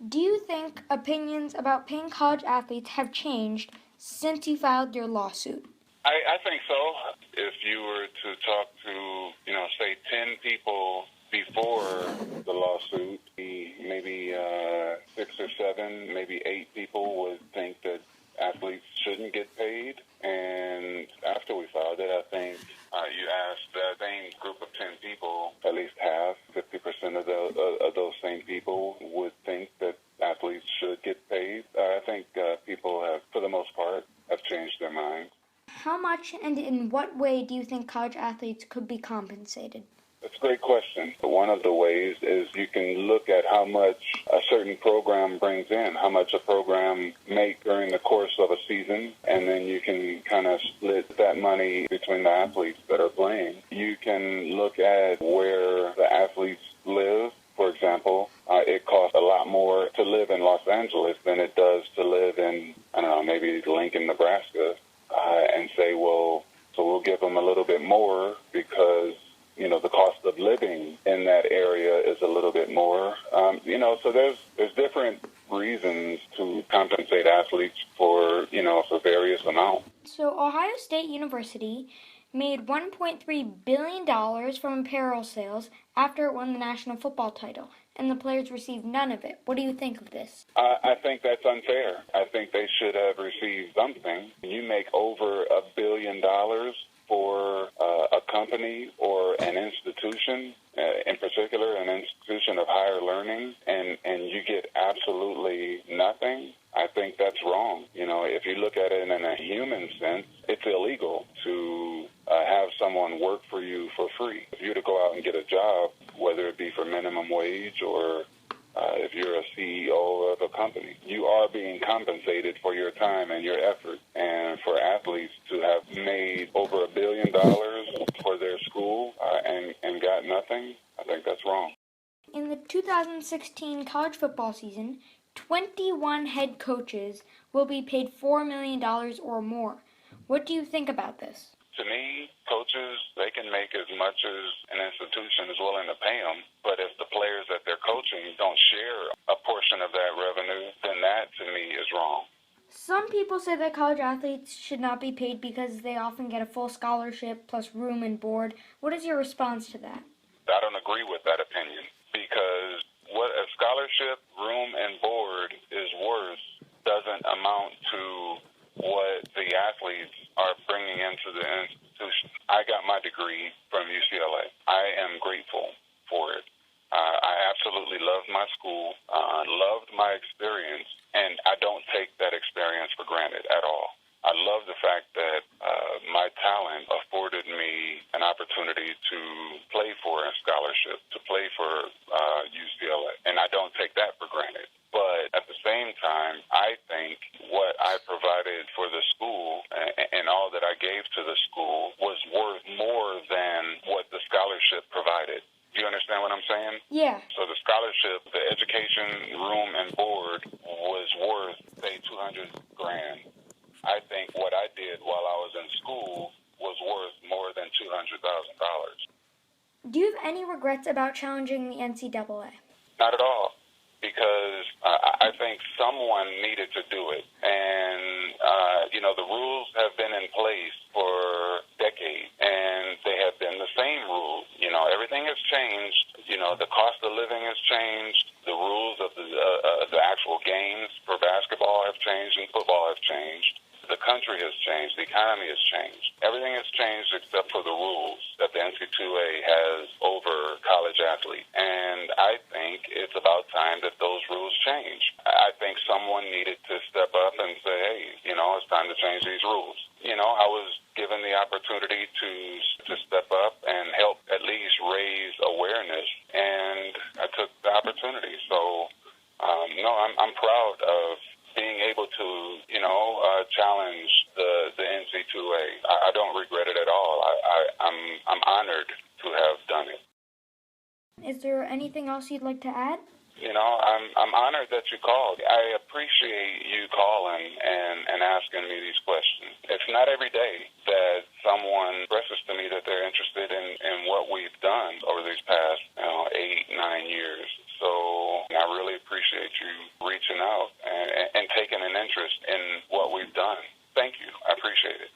Do you think opinions about paying college athletes have changed since you filed your lawsuit? I think so. If you were to talk to, say 10 people before the lawsuit, maybe 6 or 7, maybe 8 people would think that athletes shouldn't get paid. And after we filed it, I think you asked that same group of 10 people, at least half, 50% of those same people would think that athletes should get paid. I think people have, for the most part, have changed their minds. How much and in what way do you think college athletes could be compensated? That's a great question. One of the ways is you can look at how much a certain program brings in, how much a program makes during the course of a season, and then you can kind of split that money between the athletes that are playing. You can look at where the athletes live. For example, it costs a lot more to live in Los Angeles than it does to live in, I don't know, maybe Lincoln, Nebraska, and say, well, so we'll give them a little bit more because the cost of living in that area is a little bit more. So there's different reasons to compensate athletes for various amounts. So, Ohio State University made $1.3 billion from apparel sales after it won the national football title, and the players received none of it. What do you think of this? I think that's unfair. I think they should have received something. You make over $1 billion for a company or an institution, in particular an institution of higher learning, and you get absolutely nothing. I think that's wrong. If you look at it in a human sense, it's illegal to have someone work for you for free. If you were to go out and get a job, whether it be for minimum wage or if you're a CEO of a company, you are being compensated for your time and your effort. And for athletes to have made over $1 billion for their school and got nothing, I think that's wrong. In the 2016 college football season, 21 head coaches will be paid $4 million or more. What do you think about this? To me, coaches, they can make as much as an institution is willing to pay them, but if the players that they're coaching don't share a portion of that revenue, then that, to me, is wrong. Some people say that college athletes should not be paid because they often get a full scholarship plus room and board. What is your response to that? I don't agree with that opinion because what a scholarship, room, and board is worth doesn't amount to what the athletes are bringing into the institution. I got my degree from UCLA. I am grateful for it. I absolutely loved my school, loved my experience, and I don't take that experience for granted at all. I love the fact that my talent afforded me an opportunity to play for a scholarship, to play for UCLA, and I don't take that for granted. But at the same time, I think what I provided for the school and all that I gave to the school was worth more than what the scholarship provided. Do you understand what I'm saying? Yeah. So the scholarship, the education, room, and board was worth, say, $200,000. I think what I did while I was in school was worth more than $200,000. Do you have any regrets about challenging the NCAA? Not at all, because I think someone needed to do it. And, the rules have been in place for decades, and they have been the same rules. Everything has changed. The cost of living has changed. The rules of the actual games for basketball have changed and football have changed. The country has changed. The economy has changed. Everything has changed except for the rules that the NCAA has over college athletes. And I think it's about time that those rules change. I think someone needed to step up and say, hey, it's time to change these rules. I was given the opportunity to step up and help at least raise awareness, and I took the opportunity. So, I'm proud of being able to, challenge the NCAA. I don't regret it at all. I'm honored to have done it. Is there anything else you'd like to add? I'm honored that you called. I appreciate you calling and asking me these questions. It's not every day that someone expresses to me that they're interested in what we've done over these past 8, 9 years. So I really appreciate appreciate you reaching out and taking an interest in what we've done. Thank you. I appreciate it.